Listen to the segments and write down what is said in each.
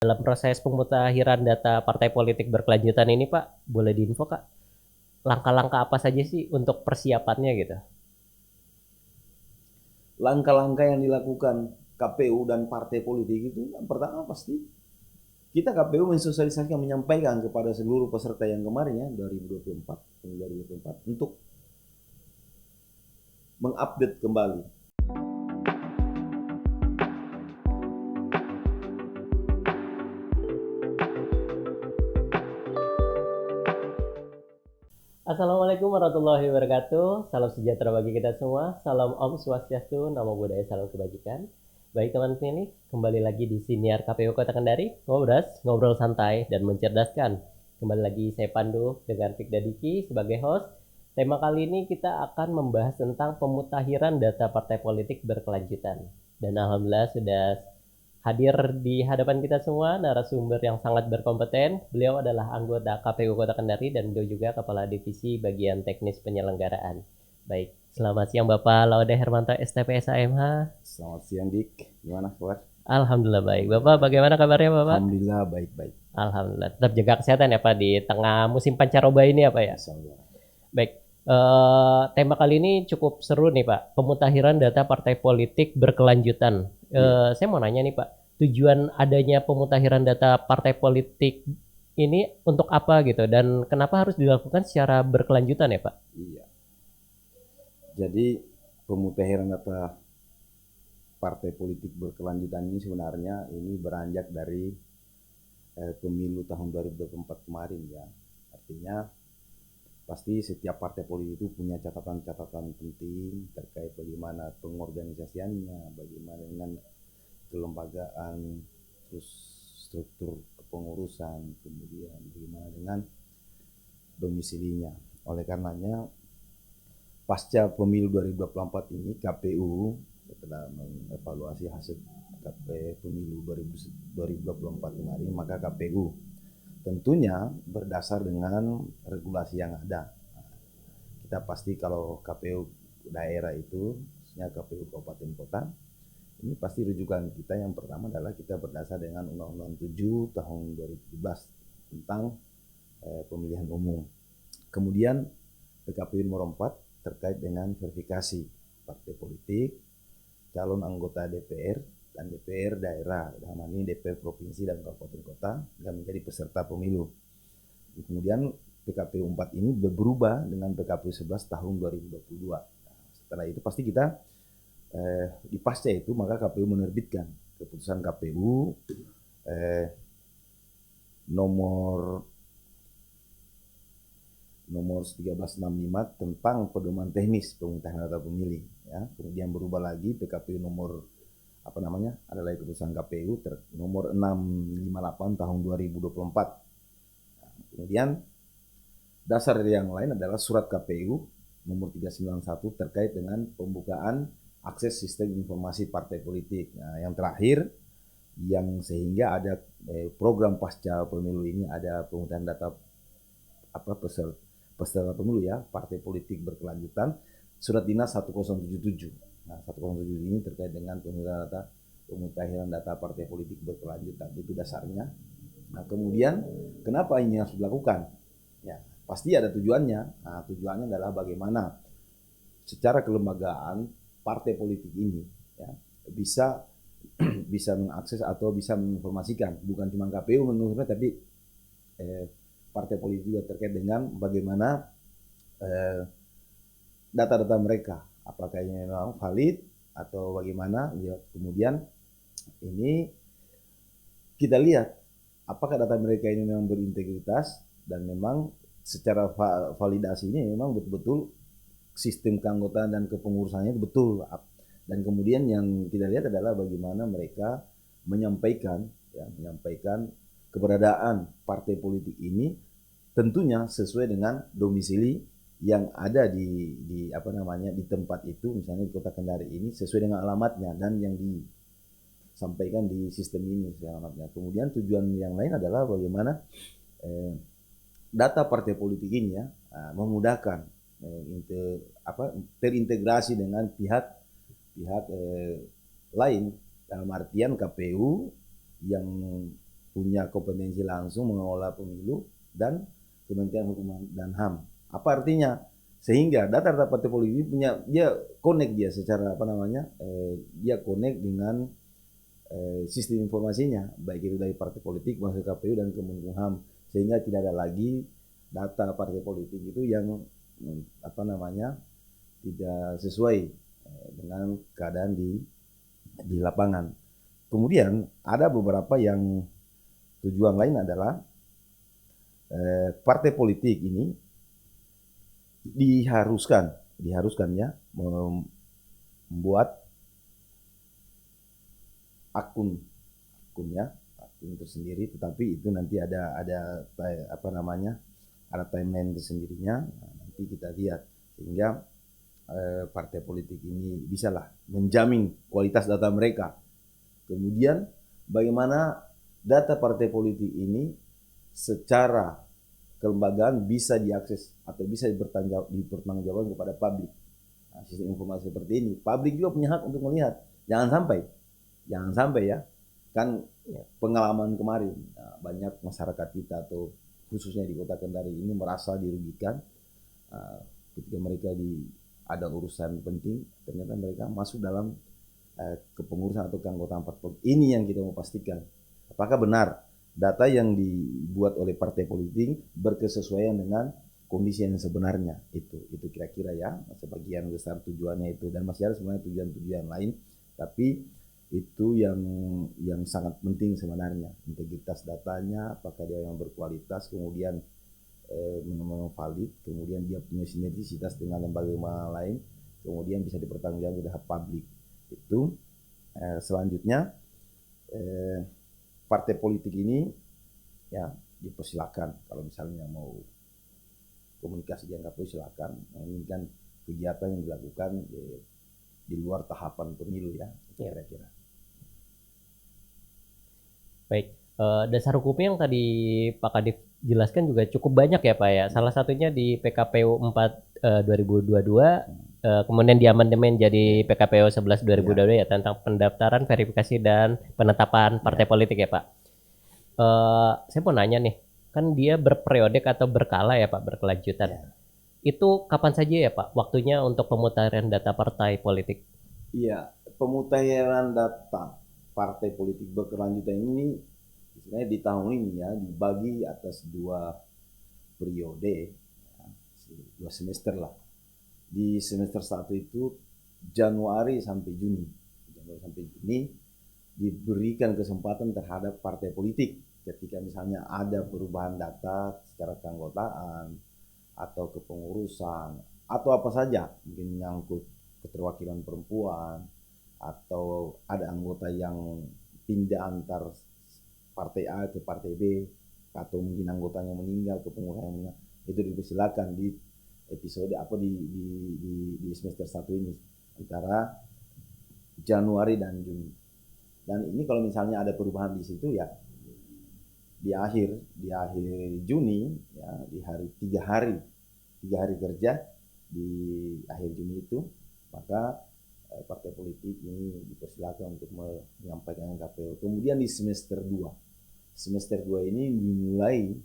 Dalam proses pemutahiran data partai politik berkelanjutan ini Pak, boleh diinfo Kak, langkah-langkah apa saja sih untuk persiapannya gitu? Langkah-langkah yang dilakukan KPU dan partai politik itu yang pertama pasti kita KPU mensosialisasikan, menyampaikan kepada seluruh peserta yang kemarin ya 2024 untuk mengupdate kembali. Assalamualaikum warahmatullahi wabarakatuh. Salam sejahtera bagi kita semua. Salam Om Swastiastu, Namo Buddhaya, salam kebajikan. Baik teman-teman ini, kembali lagi di Siniar KPU Kota Kendari, ngobrol santai dan mencerdaskan. Kembali lagi saya Pandu dengan Fikda Diki sebagai host. Tema kali ini kita akan membahas tentang pemutahiran data partai politik berkelanjutan. Dan alhamdulillah sudah hadir di hadapan kita semua narasumber yang sangat berkompeten. Beliau adalah anggota KPU Kota Kendari dan beliau juga Kepala Divisi Bagian Teknis Penyelenggaraan. Baik, selamat siang Bapak Laude Hermanto STP SAMH. Selamat siang Dik, gimana kabar? Alhamdulillah baik. Bapak bagaimana kabarnya Bapak? Alhamdulillah baik-baik. Alhamdulillah. Tetap jaga kesehatan ya Pak di tengah musim pancaroba ini ya Pak ya. Insyaallah. Baik, tema kali ini cukup seru nih Pak. Pemutahiran data partai politik berkelanjutan. Saya mau nanya nih Pak, tujuan adanya pemutahiran data partai politik ini untuk apa gitu dan kenapa harus dilakukan secara berkelanjutan ya Pak? Iya. Jadi pemutahiran data partai politik berkelanjutan ini sebenarnya ini beranjak dari pemilu tahun 2024 kemarin ya. Artinya pasti setiap partai politik itu punya catatan-catatan penting terkait bagaimana pengorganisasiannya, bagaimana dengan kelembagaan, terus struktur kepengurusan, kemudian bagaimana dengan domisilinya. Oleh karenanya pasca pemilu 2024 ini KPU setelah mengevaluasi hasil pemilu 2024 kemarin, maka KPU tentunya berdasar dengan regulasi yang ada. Kita pasti kalau KPU daerah itu, khususnya KPU Kabupaten Kota, ini pasti rujukan kita yang pertama adalah kita berdasar dengan Undang-Undang 7 tahun 2017 tentang pemilihan umum. Kemudian PKPU nomor 4 terkait dengan verifikasi partai politik, calon anggota DPR dan DPR daerah, dalam ini DPR provinsi dan kabupaten kota yang menjadi peserta pemilu. Kemudian PKPU 4 ini berubah dengan PKPU 11 tahun 2022. Nah, setelah itu pasti kita di pasca itu maka KPU menerbitkan keputusan KPU nomor 1365 tentang pedoman teknis pemutahiran data pemilih ya. Kemudian berubah lagi PKPU nomor adalah keputusan KPU nomor 658 tahun 2024. Nah, kemudian dasar yang lain adalah surat KPU nomor 391 terkait dengan pembukaan akses sistem informasi partai politik. Nah, yang terakhir yang sehingga ada program pasca pemilu ini ada pemutahiran data peserta pemilu ya, partai politik berkelanjutan, surat dinas 1077. Nah, 1077 ini terkait dengan pemutahiran data partai politik berkelanjutan, itu dasarnya. Nah, kemudian kenapa ini harus dilakukan? Ya, pasti ada tujuannya. Nah, tujuannya adalah bagaimana secara kelembagaan partai politik ini ya, bisa bisa mengakses atau bisa menginformasikan, bukan cuma KPU menurutnya, tapi partai politik juga terkait dengan bagaimana data-data mereka, apakah ini memang valid atau bagaimana ya. Kemudian ini kita lihat apakah data mereka ini memang berintegritas dan memang secara validasi ini memang betul-betul sistem keanggotaan dan kepengurusannya itu betul. Dan kemudian yang kita lihat adalah bagaimana mereka menyampaikan keberadaan partai politik ini tentunya sesuai dengan domisili yang ada di tempat itu, misalnya di Kota Kendari ini sesuai dengan alamatnya dan yang disampaikan di sistem ini alamatnya. Kemudian tujuan yang lain adalah bagaimana data partai politik ini ya memudahkan terintegrasi dengan pihak lain, dalam artian KPU yang punya kompetensi langsung mengelola pemilu, dan Kementerian Hukum dan HAM. Apa artinya? Sehingga data-data partai politik punya, dia connect dia secara dia connect dengan sistem informasinya, baik itu dari partai politik, masuk KPU dan Kemenkumham, sehingga tidak ada lagi data partai politik itu yang tidak sesuai dengan keadaan di lapangan. Kemudian ada beberapa yang tujuan lain adalah partai politik ini diharuskan ya membuat akun tersendiri, tetapi itu nanti ada timeline tersendirinya. Nah, nanti kita lihat sehingga partai politik ini bisalah menjamin kualitas data mereka. Kemudian bagaimana data partai politik ini secara kelembagaan bisa diakses atau bisa dipertanggungjawabkan kepada publik. Nah, sistem informasi seperti ini, publik juga punya hak untuk melihat. Jangan sampai ya, kan pengalaman kemarin banyak masyarakat kita atau khususnya di Kota Kendari ini merasa dirugikan ketika mereka ada urusan penting, ternyata mereka masuk dalam kepengurusan atau keanggotaan partai. Ini yang kita mau pastikan, apakah benar data yang dibuat oleh partai politik berkesesuaian dengan kondisi yang sebenarnya. Itu kira-kira ya sebagian besar tujuannya itu, dan masih ada sebenarnya tujuan-tujuan lain, tapi itu yang sangat penting sebenarnya, integritas datanya, apakah dia yang berkualitas, kemudian memang valid, kemudian dia punya sinergisitas dengan lembaga lain, kemudian bisa dipertanggungjawabkan terhadap publik. Itu selanjutnya partai politik ini ya dipersilakan kalau misalnya mau komunikasi dengan KPU silakan. Nah, ini kan kegiatan yang dilakukan di luar tahapan pemilu ya, kira-kira. Baik, dasar hukumnya yang tadi Pak Kadif jelaskan juga cukup banyak ya Pak ya. Salah satunya di PKPU 4 2022, kemudian di amandemen jadi PKPU 11 2022 ya tentang pendaftaran, verifikasi dan penetapan partai politik ya Pak. Saya mau nanya nih, kan dia berperiodik atau berkala ya Pak, berkelanjutan. Itu kapan saja ya Pak waktunya untuk pemutaran data partai politik? Iya, pemutahiran data partai politik berkelanjutan ini sebenarnya di tahun ini ya dibagi atas dua periode, ya, 2 semester lah. Di semester 1 itu Januari sampai Juni diberikan kesempatan terhadap partai politik ketika misalnya ada perubahan data secara keanggotaan atau kepengurusan atau apa saja, mungkin menyangkut keterwakilan perempuan atau ada anggota yang pindah antar partai A ke partai B atau mungkin anggotanya meninggal, kepengurusan yang meninggal, itu dipersilakan di episode di semester 1 ini antara Januari dan Juni. Dan ini kalau misalnya ada perubahan di situ ya di akhir Juni ya, di hari 3 hari kerja di akhir Juni itu, maka partai politik ini dipersilakan untuk menyampaikan KPU. Kemudian di semester 2 ini dimulai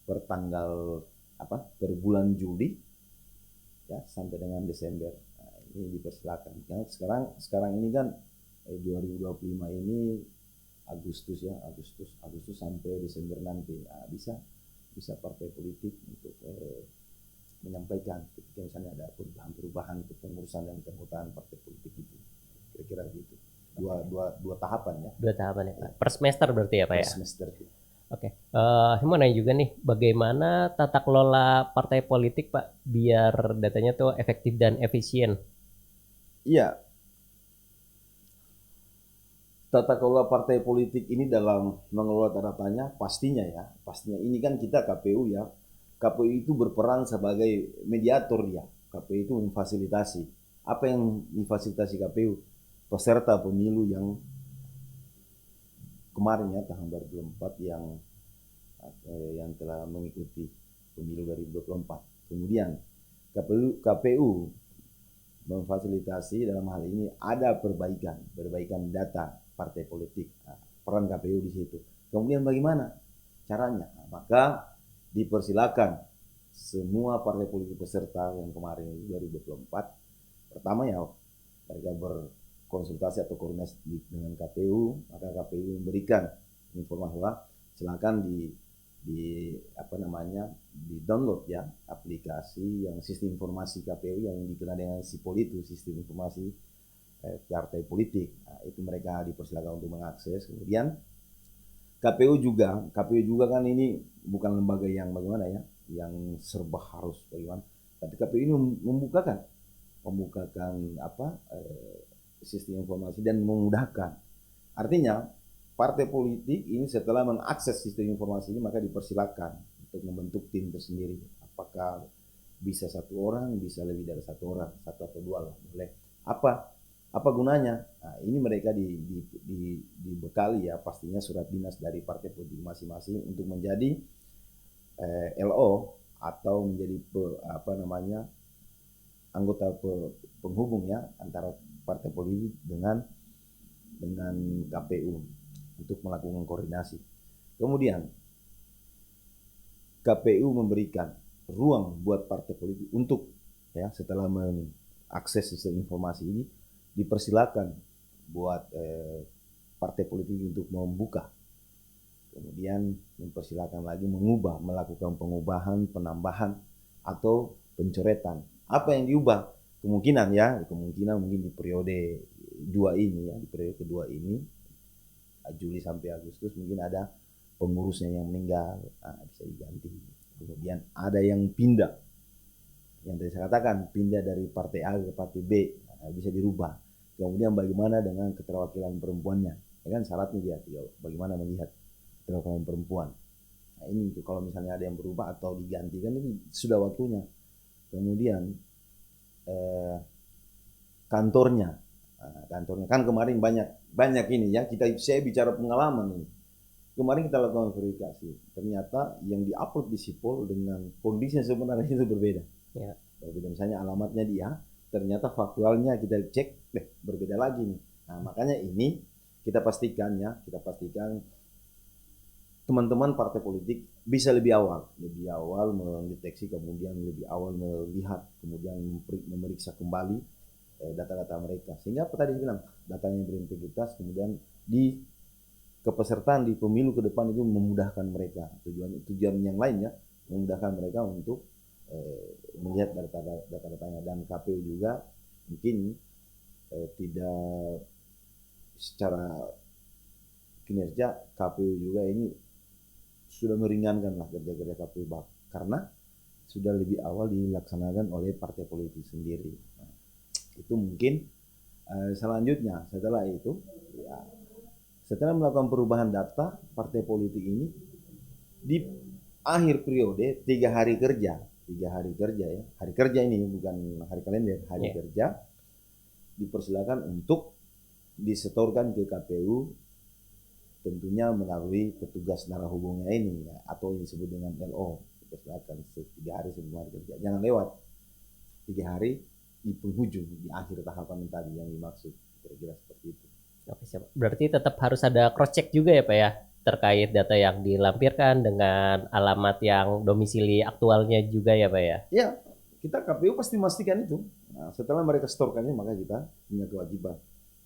per bulan Juli ya sampai dengan Desember. Nah, ini dipersilakan. Karena sekarang ini kan 2025 ini Agustus sampai Desember nanti. Nah, bisa partai politik untuk menyampaikan ketika misalnya ada perubahan kepengurusan dan keanggotaan partai politik itu, kira-kira begitu. Dua tahapan ya. Dua tahapan ya Pak. Per semester berarti ya Pak ya. Per semester. Oke. Saya mau nanya juga nih, bagaimana tata kelola partai politik Pak biar datanya tuh efektif dan efisien? Iya. Tata kelola partai politik ini dalam mengelola datanya pastinya ini kan kita KPU ya. KPU itu berperan sebagai mediator ya. KPU itu memfasilitasi. Apa yang difasilitasi KPU? Peserta pemilu yang kemarin ya tahun 2024 yang telah mengikuti pemilu 2024. Kemudian KPU memfasilitasi dalam hal ini ada perbaikan data partai politik. Nah, peran KPU di situ. Kemudian bagaimana caranya? Nah, maka dipersilakan semua partai politik peserta yang kemarin 2024, pertama ya mereka berkonsultasi atau koordinasi dengan KPU, maka KPU memberikan informasi bahwa silakan di download ya aplikasi yang sistem informasi KPU yang dikenal dengan SIPOL, itu sistem informasi partai politik. Nah, itu mereka dipersilakan untuk mengakses. Kemudian KPU juga kan ini bukan lembaga yang bagaimana ya, yang serba harus bagaimana. Tapi KPU ini membukakan sistem informasi dan memudahkan. Artinya partai politik ini setelah mengakses sistem informasi ini maka dipersilakan untuk membentuk tim tersendiri. Apakah bisa satu orang, bisa lebih dari satu orang, satu atau dua lah boleh. Apa gunanya? Nah, ini mereka dibekali ya pastinya surat dinas dari partai politik masing-masing untuk menjadi LO atau menjadi anggota penghubung ya antara partai politik dengan KPU untuk melakukan koordinasi. Kemudian KPU memberikan ruang buat partai politik untuk ya setelah mengakses sistem informasi ini dipersilakan buat partai politik untuk membuka, kemudian mempersilakan lagi melakukan pengubahan, penambahan atau pencoretan. Apa yang diubah? Kemungkinan mungkin di periode di periode kedua ini Juli sampai Agustus mungkin ada pengurusnya yang meninggal, bisa diganti. Kemudian ada yang pindah, yang tadi saya katakan pindah dari partai A ke partai B, bisa dirubah. Kemudian bagaimana dengan keterwakilan perempuannya? Ya kan syaratnya dia bagaimana melihat keterwakilan perempuan. Nah, ini kalau misalnya ada yang berubah atau diganti kan ini sudah waktunya. Kemudian kantornya kan kemarin banyak ini ya, saya bicara pengalaman ini. Kemarin kita lakukan verifikasi, ternyata yang diupload di Sipol dengan kondisi yang sebenarnya itu berbeda. Ya. Berbeda, misalnya alamatnya dia, ternyata faktualnya kita cek, berbeda lagi nih. Nah, makanya ini kita pastikan teman-teman partai politik bisa lebih awal mendeteksi, kemudian lebih awal melihat, kemudian memeriksa kembali data-data mereka. Sehingga apa tadi saya bilang, datanya berintegritas, kemudian di kepesertaan di pemilu ke depan itu memudahkan mereka. Tujuan yang lainnya memudahkan mereka untuk melihat data-datanya. Dan KPU juga mungkin tidak secara kinerja, KPU juga ini sudah meringankan lah kerja-kerja KPU karena sudah lebih awal dilaksanakan oleh partai politik sendiri. Nah, itu mungkin selanjutnya setelah itu ya, setelah melakukan perubahan data partai politik ini di akhir periode 3 hari kerja ya, hari kerja ini bukan hari kalender, hari kerja dipersilakan untuk disetorkan ke KPU, tentunya melalui petugas narahubungnya ini ya, atau yang disebut dengan LO. Dipersilakan 3 hari sebelum hari kerja, jangan lewat 3 hari di penghujung, di akhir tahapan tadi yang dimaksud, kira-kira seperti itu. Oke, siap. Berarti tetap harus ada cross check juga ya Pak ya, terkait data yang dilampirkan dengan alamat yang domisili aktualnya juga ya Pak ya? Ya, kita KPU pasti memastikan itu. Nah, setelah mereka setorkannya maka kita punya kewajiban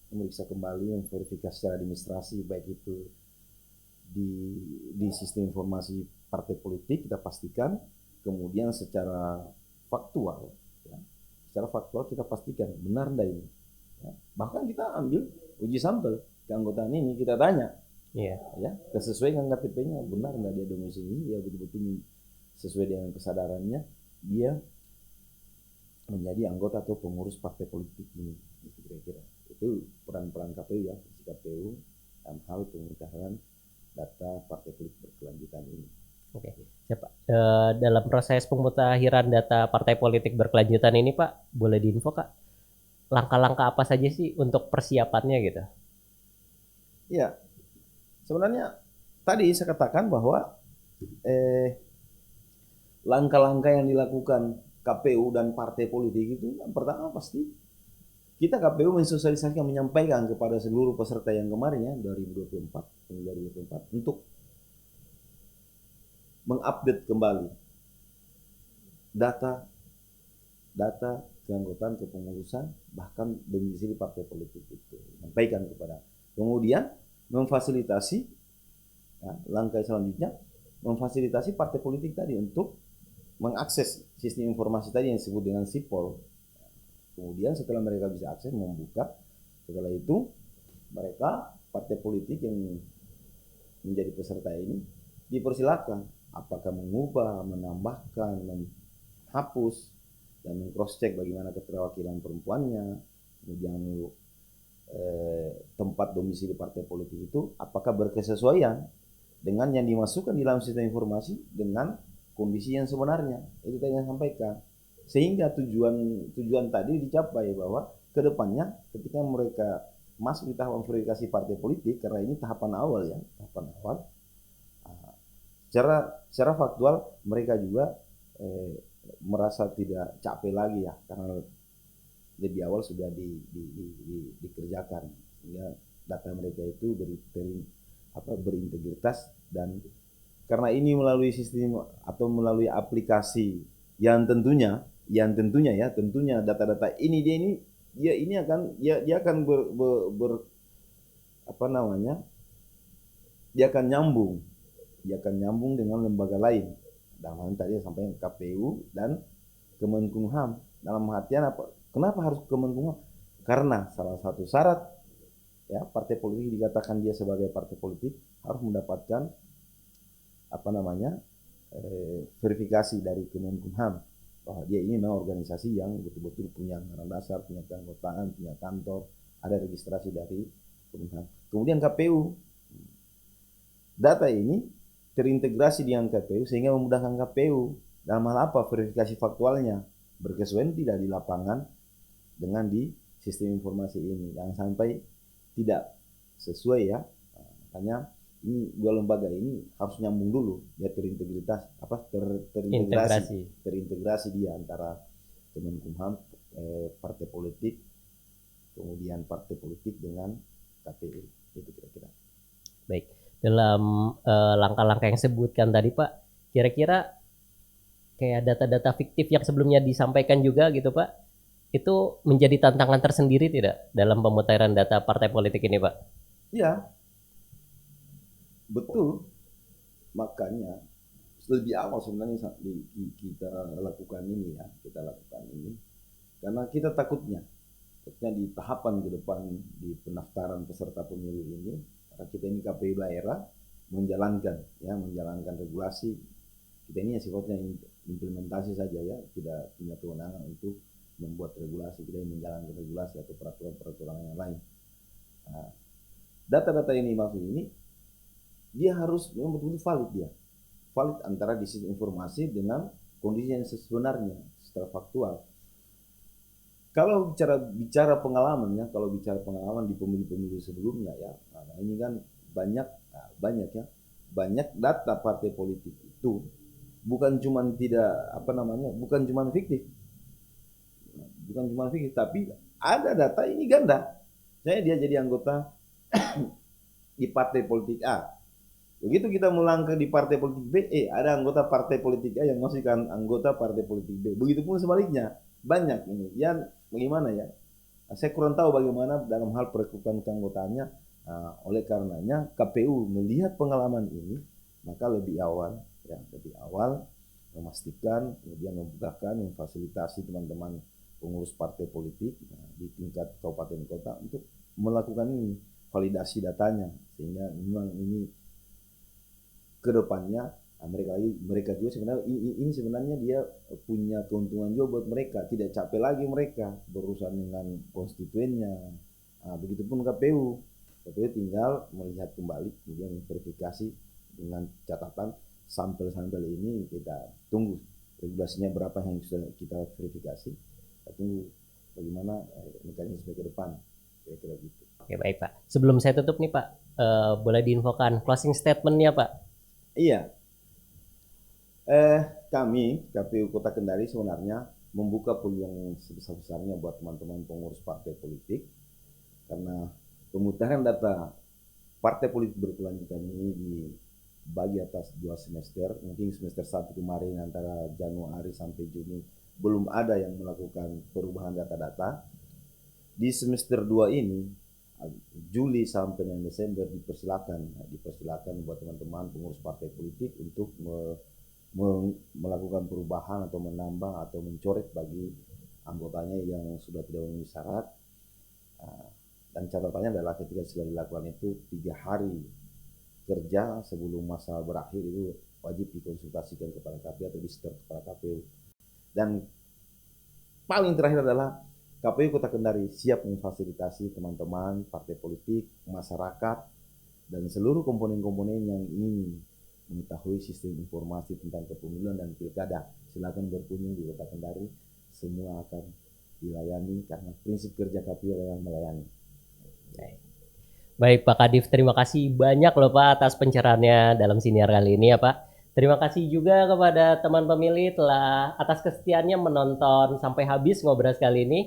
memeriksa kembali, memverifikasi secara administrasi, baik itu di sistem informasi partai politik kita pastikan, kemudian secara faktual kita pastikan benar enggak ini. Ya, bahkan kita ambil uji sampel keanggotaan ini, kita tanya, ya, kesesuaian KTP-nya benar nggak dia domisili, dia betul-betul sesuai dengan kesadarannya dia menjadi anggota atau pengurus partai politik ini. Kira-kira itu peran-peran KPU ya, KPU dalam hal pemutahiran data partai politik berkelanjutan ini. Oke, siapa? Dalam proses pemutahiran data partai politik berkelanjutan ini Pak, boleh diinfo Kak? Langkah-langkah apa saja sih untuk persiapannya gitu? Ya, sebenarnya tadi saya katakan bahwa langkah-langkah yang dilakukan KPU dan partai politik itu yang pertama pasti kita KPU mensosialisasikan, menyampaikan kepada seluruh peserta yang kemarin ya 2024 untuk mengupdate kembali data data keanggotaan kepengurusan bahkan domisili partai politik itu, sampaikan kepada, kemudian memfasilitasi, ya, langkah selanjutnya memfasilitasi partai politik tadi untuk mengakses sistem informasi tadi yang disebut dengan SIPOL. Kemudian setelah mereka bisa akses, membuka, setelah itu mereka partai politik yang menjadi peserta ini dipersilakan apakah mengubah, menambahkan, menghapus, dan meng-cross check bagaimana keterwakilan perempuannya, kemudian tempat domisili partai politik itu apakah berkesesuaian dengan yang dimasukkan di dalam sistem informasi dengan kondisi yang sebenarnya. Itu tadi yang sampaikan. Sehingga tujuan tadi dicapai, bahwa kedepannya ketika mereka masuk di tahapan verifikasi partai politik, karena ini tahapan awal ya, tahapan awal, secara faktual mereka juga merasa tidak capek lagi ya, karena lebih awal sudah dikerjakan, sehingga data mereka itu berintegritas. Dan karena ini melalui sistem atau melalui aplikasi yang tentunya data-data ini dia akan nyambung dengan lembaga lain. Dalam hal tadi sampai KPU dan Kemenkumham. Dalam artian apa? Kenapa harus Kemenkumham? Karena salah satu syarat ya partai politik dikatakan dia sebagai partai politik harus mendapatkan verifikasi dari Kemenkumham bahwa dia ini memang organisasi yang betul-betul punya anggaran dasar, punya keanggotaan, punya kantor, ada registrasi dari Kemenkumham. Kemudian KPU, data ini terintegrasi dengan KPU sehingga memudahkan KPU dalam hal apa? Verifikasi faktualnya berkesesuaian tidak di lapangan dengan di sistem informasi ini. Jangan sampai tidak sesuai ya. Makanya ini dua lembaga ini harus nyambung dulu ya, terintegrasi dia antara Kemenkumham, partai politik, kemudian partai politik dengan KPU. Itu kira-kira. Baik, dalam langkah-langkah yang sebutkan tadi Pak, kira-kira kayak data-data fiktif yang sebelumnya disampaikan juga gitu Pak, itu menjadi tantangan tersendiri tidak dalam pemutahiran data partai politik ini Pak? Iya, betul. Makanya lebih awal sebenarnya kita lakukan ini karena kita takutnya di tahapan ke depan di pendaftaran peserta pemilu ini, karena kita ini KPU daerah menjalankan regulasi. Kita ini sifatnya implementasi saja ya, tidak punya kewenangan untuk membuat regulasi. Kita menjalankan regulasi atau peraturan yang lain. Nah, data-data ini maksud ini dia harus memang betul-betul valid antara di sistem informasi dengan kondisi yang sebenarnya secara faktual. Kalau bicara pengalaman di pemilu-pemilu sebelumnya ya, nah ini kan banyak data partai politik itu bukan cuma fiktif, tapi ada data ini ganda. Dia jadi anggota di partai politik A. Begitu kita melangkah di partai politik B, ada anggota partai politik A yang masih kan anggota partai politik B. Begitupun sebaliknya, banyak ini. Ya bagaimana ya? Saya kurang tahu bagaimana dalam hal perekrutan keanggotaannya. Oleh karenanya KPU melihat pengalaman ini, maka lebih awal memastikan, kemudian memudahkan, memfasilitasi teman-teman pengurus partai politik di tingkat kabupaten kota untuk melakukan ini, validasi datanya, sehingga memang ini kedepannya mereka juga sebenarnya dia punya keuntungan juga buat mereka, tidak capek lagi mereka berurusan dengan konstituennya. Begitupun KPU tinggal melihat kembali, kemudian verifikasi dengan catatan sampel-sampel ini kita tunggu regulasinya berapa yang sudah kita verifikasi, kita tunggu bagaimana mekanisme ke depan, kira-kira gitu. Oke baik Pak, sebelum saya tutup nih Pak, boleh diinfokan closing statement-nya Pak? Iya, kami KPU Kota Kendari sebenarnya membuka peluang sebesar-besarnya buat teman-teman pengurus partai politik, karena pemutahiran data partai politik berkelanjutan ini bagi atas 2 semester. Mungkin semester 1 kemarin antara Januari sampai Juni belum ada yang melakukan perubahan data-data. Di semester 2 ini, Juli sampai dengan Desember, dipersilakan buat teman-teman pengurus partai politik untuk melakukan perubahan atau menambah atau mencoret bagi anggotanya yang sudah tidak memenuhi syarat. Dan catatannya adalah ketika sudah dilakukan itu 3 hari kerja sebelum masa berakhir itu wajib dikonsultasikan kepada KPU atau di-store kepada KPU. Dan paling terakhir adalah KPU Kota Kendari siap memfasilitasi teman-teman partai politik, masyarakat, dan seluruh komponen-komponen yang ingin mengetahui sistem informasi tentang kepemiluan dan pilkada. Silakan berkunjung di Kota Kendari, semua akan dilayani karena prinsip kerja KPU adalah melayani. Baik Pak Kadif, terima kasih banyak loh Pak atas pencerahannya dalam siniar kali ini ya Pak. Terima kasih juga kepada teman pemilih telah atas kesetiaannya menonton sampai habis ngobrol kali ini.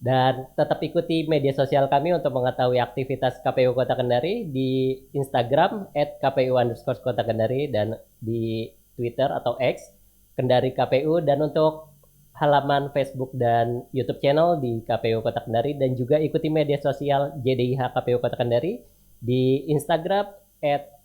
Dan tetap ikuti media sosial kami untuk mengetahui aktivitas KPU Kota Kendari di Instagram @kpu_Kota Kendari dan di Twitter atau X Kendari KPU, dan untuk halaman Facebook dan YouTube channel di KPU Kota Kendari, dan juga ikuti media sosial JDIH KPU Kota Kendari di Instagram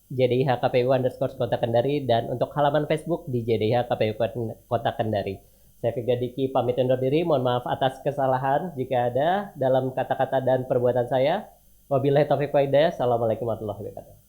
@JDIH_KPU_Kota Kendari, dan untuk halaman Facebook di JDIH KPU Kota Kendari. Saya Viga Diki pamit undur diri. Mohon maaf atas kesalahan jika ada dalam kata-kata dan perbuatan saya. Wabillahi taufiq wa hidayah. Assalamualaikum warahmatullahi wabarakatuh.